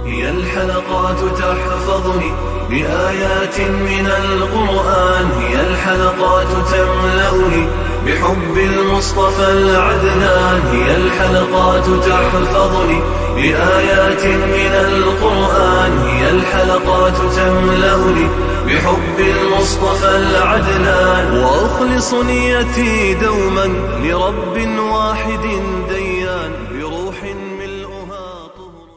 هي الحلقات تحفظني بآيات من القرآن، هي الحلقات تملأني بحب المصطفى العدنان، هي الحلقات تحفظني بآيات من القرآن، هي الحلقات تملأني بحب المصطفى العدنان، وأخلص نيتي دوما لرب واحد ديان بروح ملؤها طهر.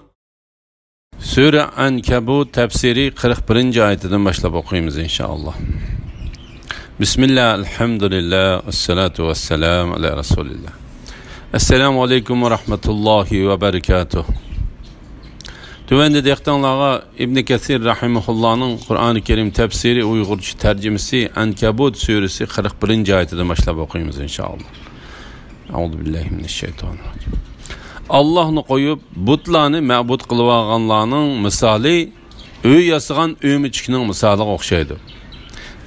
Sure Ankabut tefsiri 41. ayetinden başlayıp okuyayım inşallah. Bismillah, elhamdülillah, esselatu vesselam ala Resulillah. Esselamu aleyküm ve rahmetullahi ve berekatuh. Tüvende dektanlığa İbn Kesir rahimahullah'ın Kur'an-ı Kerim tefsiri Uygurca tercümesi Ankabut suresi 41. ayetinden başlayıp okuyayım inşallah. Euzubillahimineşşeytanirracim. Allah'ını koyup butlarını ma'bud qılıp alğanlarının misali öy yasıgan ömüçkinin misali oxşaydı.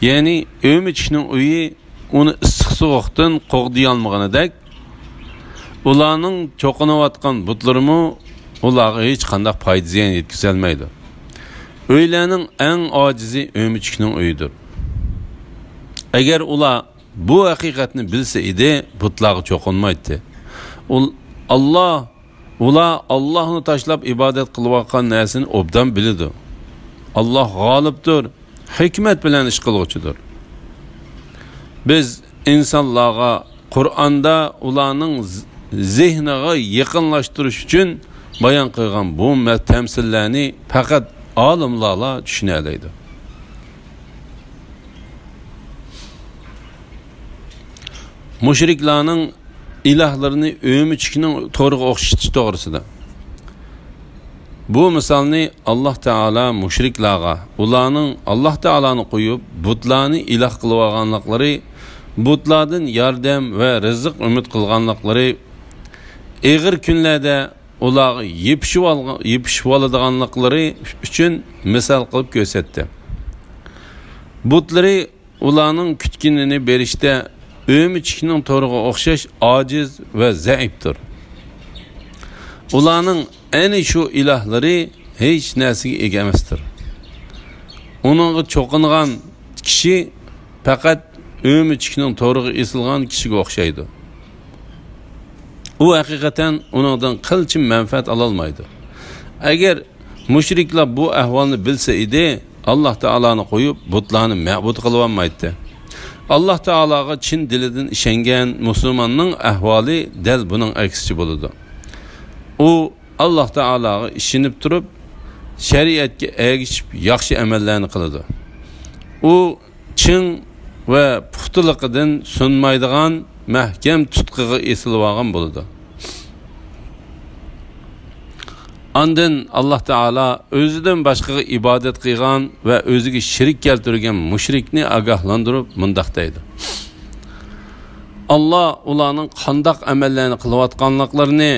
Yani ömüçkinin öyi onu ıssıq soğuktan qoğdayalmağınadek ularning çoqunayotgan butlarımı ularga hech qanday foyda ziyon yetkazolmaydi. Öylarning eng ojizi ömüçkinin öyidir. Agar ular bu haqiqatni bilsa edi, butlarga çoqunmaydi. Ular Allah'ını taşlap ibadet qılıp narsani obdan biladi. Allah g'olibdir, hikmet bilan ish qiluvchidir. Biz insonlarga Qur'onda ularning zehniga yaqinlashtirish uchun bayon qilgan bu tamsillarni faqat olimlar tushuna oladi. Mushriklarning ilahlarını ömüçkinin to'g'ri o'xshatish to'g'risida. Bu misolni Alloh taolo mushriklarga ularning Alloh taoloni qo'yib butlarni iloh qilib olganliklari, butlardan yordam va rizq umid qilganliklari, og'ir kunlarda ularga yepishib oladiganliklari uchun misol qilib ko'rsatdi. Butlari ularning kutganini berishda ömüçkinin to'g'riga o'xshash ojiz va zaifdir. Ularning ana shu ilohlari hech narsaga ega emasdir. Uningga cho'qingan kishi faqat ömüçkinin to'g'riga esilgan kishiga o'xshaydi. U haqiqatan uningdan qilchim manfaat ola olmaydi. Agar mushriklar bu ahvolni bilsa edi, Alloh taoloni qo'yib butlarni ma'bud qilib olmaydi. Allah Teala'ga Çin dilinden işengen Müslümanın ahvali del bunun aksici buludu. O Allah Teala'ga işinip durup şeriatga ergişip yaxşı emellerini kılıdı. O Çin ve puxtuluqdan sunmaydigan mahkem tutqiga esilib olgan buludu. Ondan Allah Teala özüden başqa ibadet qilgan ve özüge şirik keltirgan mushrikni agahlandırıp mundaq deydi. Allah ularning qandaq amallarni qilayotganliklarini,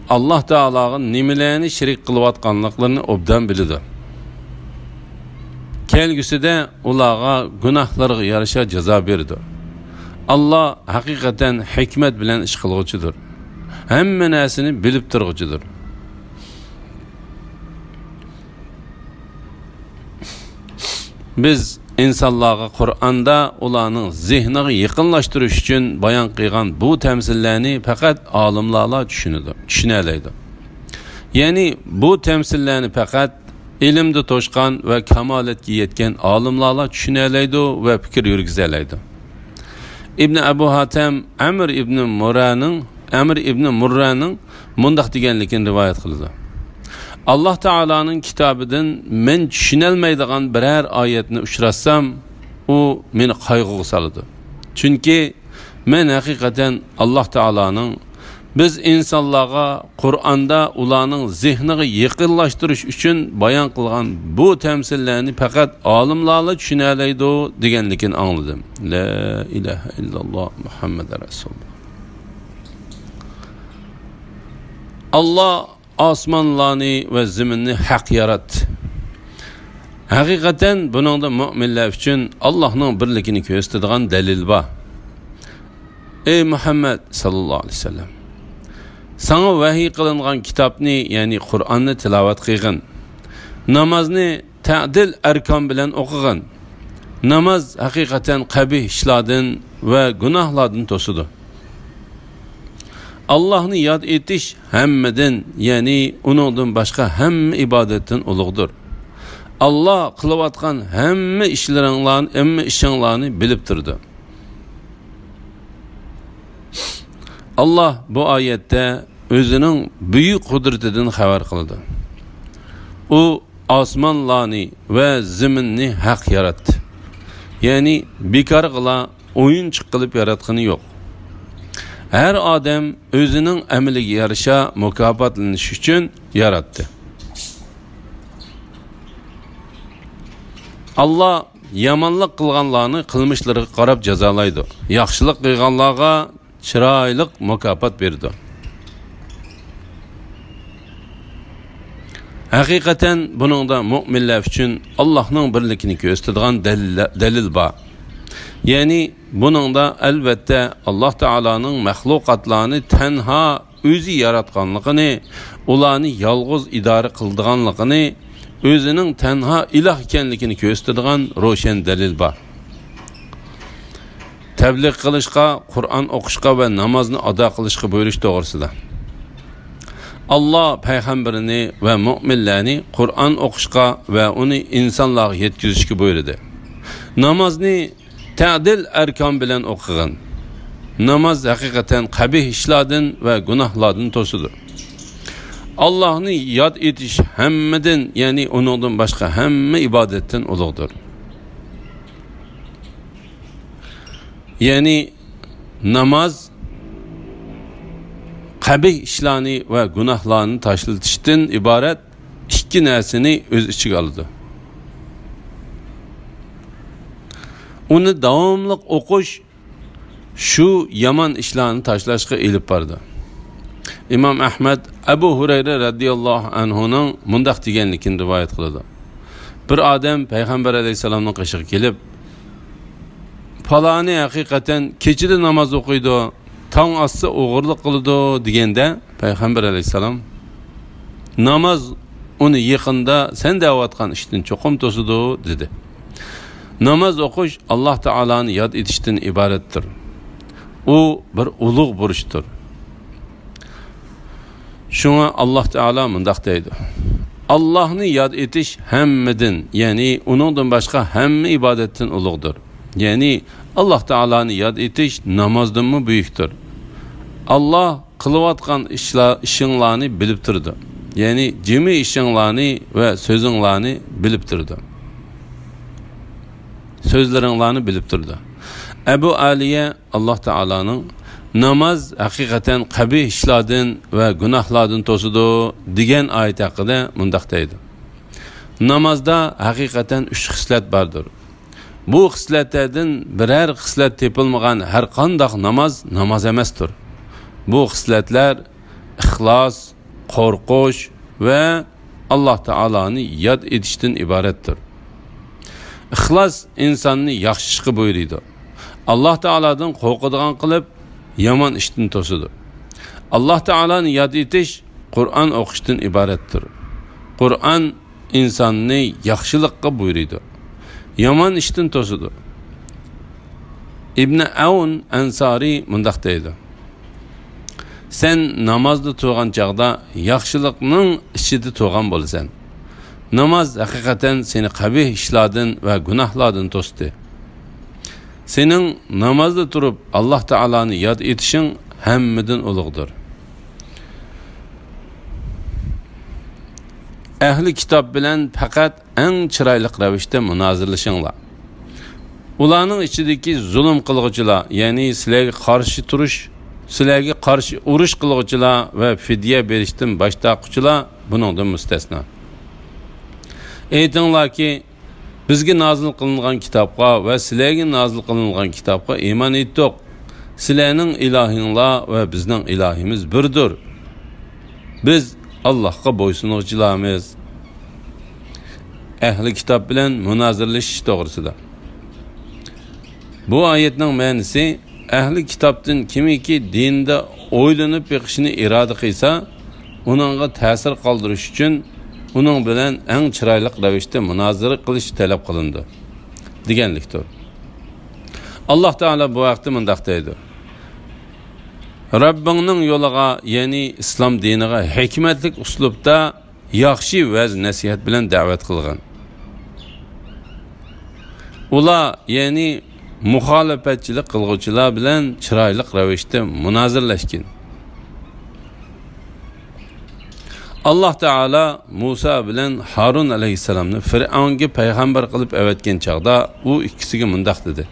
Allah Teala'ga nimalarni şirik qilayotganliklarini obdan biladi. Kelgusida ularga gunohlarga yarasha jazo berdi. Allah haqiqatan hikmet bilan ish qiluvchidir. Hamma narsani bilib turguchidir. Biz insanlarga Qur'onda ularning zehniga yaqinlashtirish uchun bayon qilgan bu tamsillarni faqat olimlar tushuna oladi. Ya'ni bu tamsillarni faqat ilmda to'shqan va kamolatga yetgan olimlar tushuna oladi va fikr yurgiza oladi. İbn Abu Hatem Amr ibn Murraning mundaq deganligini rivoyat qildi. Allah Teala'nın kitabıdan men tushunolmaydigan biror oyatni uchratsam, u meni qayg'uga soladi. Chunki men haqiqatan Allah Teala'nın biz insonlarga Qur'onda ularning zehniga yaqinlashtirish uchun bayon qilgan bu tamsillarni faqat olimlar tushuna oladi deganligini angladim. La ilaha illalloh Muhammadur Rasululloh. Allah osmonlarni va zaminni haq yaratdi. Haqiqatan buningda mu'minlar uchun Allohning birligini ko'rsatadigan dalil bor. Ey Muhammad sallallohu alayhi vasallam, sana vahiy qilingan kitobni, ya'ni Qur'onni tilovat qilgin. namozni ta'dil arkon bilan o'qigan. Namoz haqiqatan qabih ishlardan va gunohlardan to'sidi. Allohni yod etish hammadan, ya'ni uningdan boshqa hamma ibodatdan ulug'dir. Allah qilayotgan hamma ishinglarni bilib turdi. Allah bu oyatda o'zining buyuk qudratidan xabar qildi. U osmonlarni va zaminni haq yaratdi. Ya'ni bekor qila o'yinchiq qilib yaratgani yo'q. Her odam o'zining amaliga yarasha mukofotlanish uchun yaratdi. Allah yomonlik qilganlarni qilmishlariga qarab jazolaydi. Yaxshilik qilganlarga chiroyli mukofot berdi. Haqiqatan buningda mu'minlar uchun Allohning birligini ko'rsatadigan dalil bor. Ya'ni buningda albatta Alloh taolaning mahluqotlarni tanha o'zi yaratganligini, ularni yolg'iz idora qildiganligini, o'zining tanha iloh ekanligini ko'rsatadigan ro'shan dalil bor. Tabliğ qilishga, Qur'on o'qishga va namozni ado qilishga buyurish to'g'risida. Allah payg'ambarini va mu'minlarni Qur'on o'qishga va uni insonlarga yetkazishga buyurdi. Namozni ta'dil arkon bilan o'qigan. Namoz haqiqatan qabih ishlardan va gunohlardan to'sidi. Allohni yod etish hammadan, ya'ni uningdan boshqa hamma ibodatdan ulug'dir. Ya'ni namoz qabih ishlarni va gunohlarni tashlatishdan iborat ikki narsani o'z ichiga oladi. Uni davomli o'qish shu yomon ishlarni tashlashga elib bordi. İmam Ahmad Abu Hurayra radhiyallohu anhuning mundaq deganligini rivoyat qiladi. Bir odam payg'ambar alayhisolamning qishiga kelib, "Falani haqiqatan kechida namoz o'qiydi, tong otsa o'g'irlik qiladi" deganda payg'ambar alayhisalom, "Namoz uni yaqinda sen da'vatgan ishdan cho'qim to'sidi" dedi. Namoz o'qish Alloh taolani yod etishdan iboratdir. U bir ulug' burchdir. Shunga Alloh taolo mundaq deydi: Allohni yod etish hammadan, ya'ni uningdan boshqa hamma ibodatdan ulug'dir. Ya'ni Alloh taolani yod etish namozdan mu buyukdir. Alloh qilayotgan ishinglarni bilib turdi. Ya'ni jimi ishinglarni va so'zinglarni bilib turdi. Sözleringlarni bilib turdi. Abu Aliya Alloh taolaning namoz haqiqatan qabih ishlardan va gunohlardan to'sidi degan oyat haqida mundaq deydi. Namozda haqiqatan 3 xislat bordir. Bu xislatlardan biror xislat tepilmagan har qanday namoz emasdir. Bu xislatlar ixlos, qo'rqush va Alloh taolani yod etishdan iboratdir. İxlos insonni yaxshi ishga buyuradi. Alloh taoladan qo'rqadigan qilib, yomon ishdan to'sidi. Alloh taolani yod etish Qur'on o'qishdan iboratdir. Qur'on insonni yaxshilikka buyuradi. Yomon ishdan to'sidi. Ibn Aun Ansari mundaq deydi: Sen namozda turgan chaqda yaxshilikning ichida turgan bo'lsan. Namoz haqiqatan seni qabih ishlardan va gunohlardan to'sdi. Sening namozda turib Alloh taolani yod etishing hammadan ulug'dir. Ahli kitob bilan faqat eng chiroyli ravishda munozirlashinglar. Ularning ichidagi zulm qilg'uvchilar, ya'ni sizlarga qarshi turish, sizlarga qarshi urush qilg'uvchilar va fidya berishdan bosh tortquchilar buningdan mustasno. Aytinglarki, bizga nozil qilingan kitobga va sizlarga nozil qilingan kitobga iymon etdik. Sizlarning ilohinglar va bizning ilohimiz birdir. Biz Allohga bo'ysunuvchilarmiz. Ahli kitob bilan munozirlashish to'g'risida. Bu oyatning ma'nosi, ahli kitobdan kimiki dinda o'ylanib yiqishni iroda qilsa, uningga ta'sir qoldirish uchun uning bilan eng chiroyli ravishda munozara qilish talab qilindi deganlikdir. Alloh taolo bu vaqtda mundaq deydi: Rabbingning yo'liga, ya'ni islom diniga hikmatli uslubda yaxshi vaz nasihat bilan da'vat qilgan. Ular, ya'ni muxolifatchilik qilguvchilar bilan chiroyli ravishda munozirlashgan. Alloh taolo Musa bilan Harun alayhisalomni Fir'avnga payg'ambar qilib avatgan chaqda u ikkisiga mundaq dedi: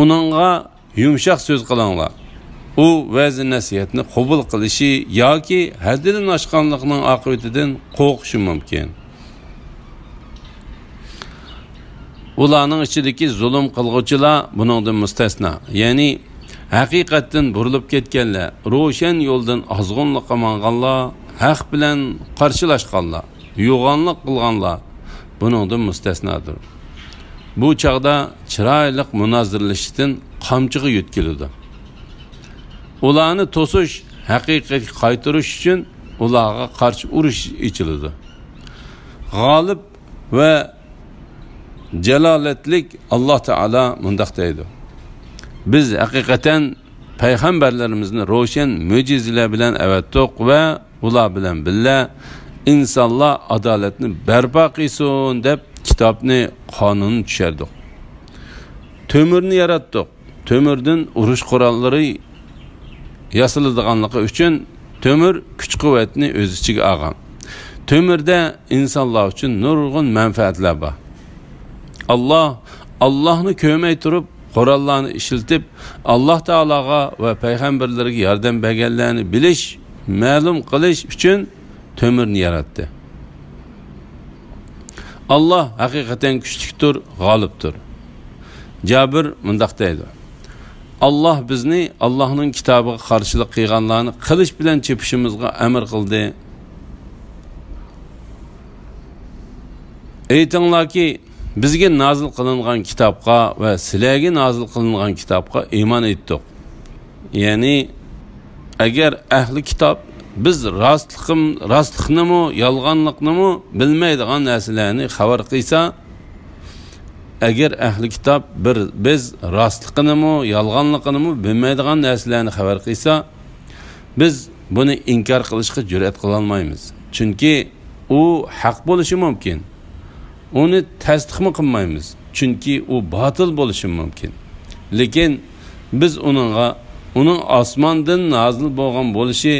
Uningga yumshoq so'z qilinglar. U vaz nasihatni qabul qilishi yoki haddidan oshganlikning oqibatidan qo'rqishi mumkin. Ularning ichidagi zulm qilguvchilar buningdan mustasno. Ya'ni haqiqatdan burilib ketganlar, ro'shan yo'ldan ozg'inlik qilganlar, haq bilan qarshilashganlar, yo'g'onlik qilganlar buningdan mustasnodir. Bu chaqda chiroyli munozirlashishdan qamchiga yetkiladi. Ularni to'sish, haqiqatga qaytarish uchun ularga qarshi urush ichiladi. G'olib va jalolatlik Alloh taolo mundaq deydi: Biz haqiqatan payg'ambarlarimizni ro'shan mo'jizalar bilan avatdik va ular bilan billa insonlar adolatni barpo qilsin deb kitobni, qonunni tushirdik. To'mirni yaratdik. To'mirdan urush qurollari yasaladiganligi uchun to'mir kuch-quvvatni o'z ichiga olgan. To'mirda insonlar uchun nurg'un manfaatlar bor. Allohni ko'may turib, qurollarni ishiltib, Alloh taologa va payg'ambarlarga yordam berganlarni bilish, ma'lum qilish uchun to'mirni yaratdi. Allah haqiqatan kuchlidir, g'olibdir. Jabir mundaq deydi: Allah bizni Allohning kitobiga qarshilik qilganlarni qilich bilan chepishimizga amr qildi. Aytinglarki, bizga nozil qilingan kitobga va sizlarga nozil qilingan kitobga iymon etdik. Ya'ni agar ahli kitob biz rostliknimi, yolg'onliknimi bilmaydigan narsalarni xabar qilsa, agar ahli kitob biz rostliknimi, yolg'onliknimi bilmaydigan narsalarni xabar qilsa, biz buni inkor qilishga jur'at qila olmaymiz. Chunki u haq bo'lishi mumkin. Uni tasdiqmi qilmaymiz. Chunki u botil bo'lishi mumkin. Lekin biz uning osmondan nozil bo'lgan bo'lishi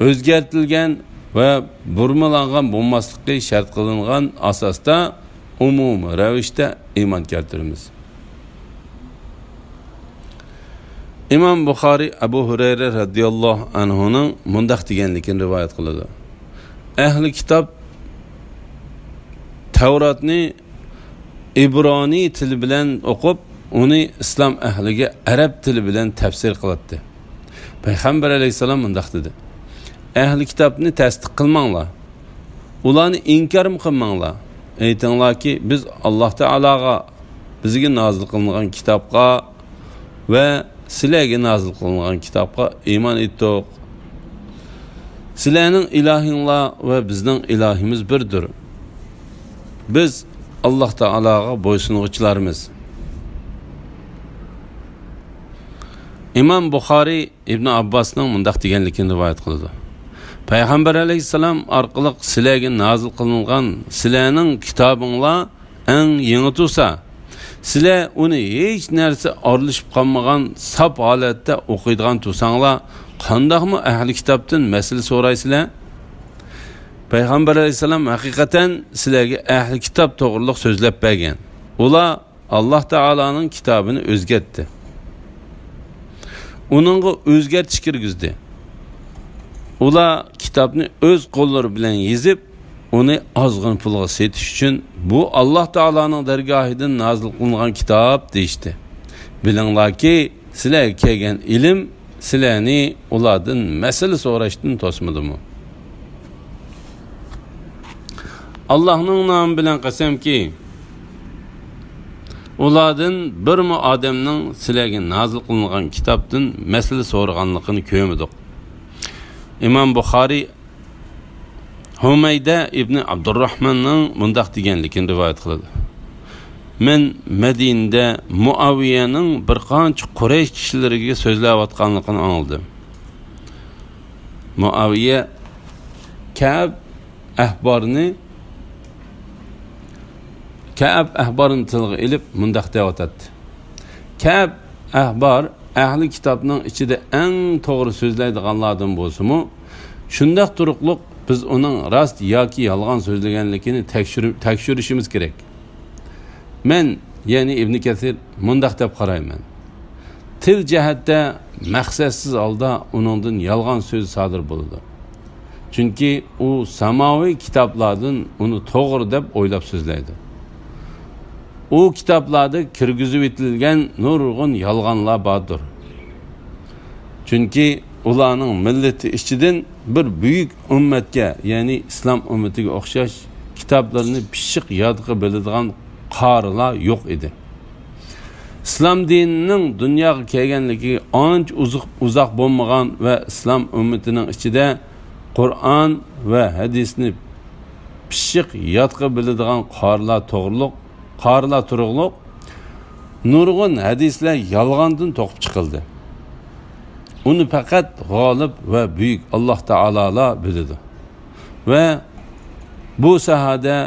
o'zgartirilgan va burmalangan bo'lmasligi shart qilingan asosda umumiy ravishda iymon keltiramiz. İmam Buxoriy Abu Hurayra radhiyallohu anhuning mundaq deganligini rivoyat qiladi: Ahli kitob Tavratni İbroniy tili bilan o'qib, uni islom ahliga arab tili bilan tafsir qiladi. Payg'ambar alayhisalom mundaq dedi: Ahli kitobni tasdiq qilmanglar. Ularni inkor qilmanglar. Aytinglarki, biz Alloh taologa, bizga nozil qilingan kitobga va sizlarga nozil qilingan kitobga iymon etdik. Sizlarning ilahinglar va bizning ilahimiz birdir. Biz Alloh taologa bo'ysunuvchilarmiz. İmam Buxoriy İbn Abbosning mundaq deganligini rivoyat qildi: Payg'ambar alayhisalom orqali sizlarga nozil qilingan sizlarning kitobinglar eng yangi tursa, sizlar uni hech narsa orlishib qolmagan sap holatda o'qiydigan tursanglar, qandoqmi ahli kitobdan masala so'raysizlar? Payg'ambar alayhisalom haqiqatan sizlarga ahli kitob to'g'riliq so'zlab bergan. Ular Alloh taoloning kitobini o'zgartdi. Uningga o'zgartish kirgizdi. Ular kitobni o'z qo'llari bilan yozib, uni ozg'in pulga setish uchun bu Alloh taoloning dargohidan nozil qilingan kitob deydi. Bilinglarki, sizlarga kelgan ilm sizlarni ulardan masala so'rashdan to'smadimi? Allohning nomi bilan qasamki, ulardan birmi odamning sizlarga nozil qilingan kitobdan masala so'raganligini ko'rmadik. İmam Buxoriy Humayda ibn Abdurrahmanning bundaq deganligini rivoyat qiladi. Men Madinada Muaviyaning bir qancha Quraysh kishilariga so'zlayotganligini angladim. Muaviya Ka'b ahbarni tilga ilib mundaq deyotadi. Ka'b ahbar ahli kitobning ichida eng to'g'ri so'zlaydiganlardan bo'lsa-mu, shundaq turuqliq biz uning rost yoki yolg'on so'zlaganligini tekshirishimiz kerak. Men, ya'ni Ibn Kathir mundaq deb qarayman. Til jihatda maqsadsiz holda uningdan yolg'on so'z sodir bo'ladi. Chunki u samoviy kitoblardan uni to'g'ri deb o'ylab so'zlaydi. U kitoblarda kirgizib etilgan nurg'un yolg'onlar bordir. Chunki ularning millati ichidan bir buyuk ummatga, ya'ni islom ummatiga o'xshash kitoblarni pishiq yodga biladigan qorilar yo'q edi. İslam dinining dunyoga kelganligi ancha uzoq bo'lmagan va islom ummatining ichida Qur'on va hadisni pishiq yodga biladigan qorilar turug'liq nurg'un hadislar yolg'ondan to'qib chiqildi. Uni faqat g'olib va buyuk Alloh taololar biladi. Va bu sahada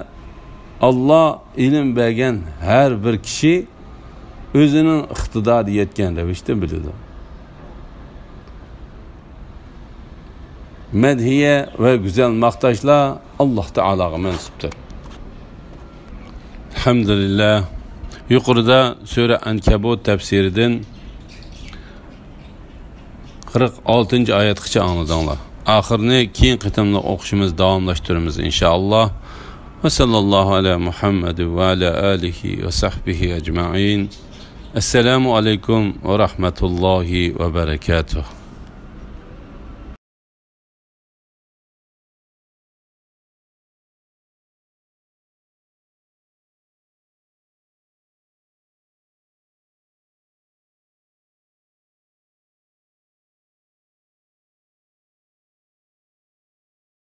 Allah ilm bergan har bir kishi o'zining iqtidori yetgan ravishda biladi. Madhiya ve güzel maqtashlar Alloh taologa mansubdir. Alhamdulillah. Yuqorida sura Ankabut tafsiridan 46. oyatgacha angladinglar. Oxirini keyin qitimli o'qishimiz davomlashtiramiz inshaalloh. Ve sallallahu ala Muhammad ve ala alihi ve sahbihi ecma'in. Esselamu aleyküm ve rahmetullahi ve berekatuhu.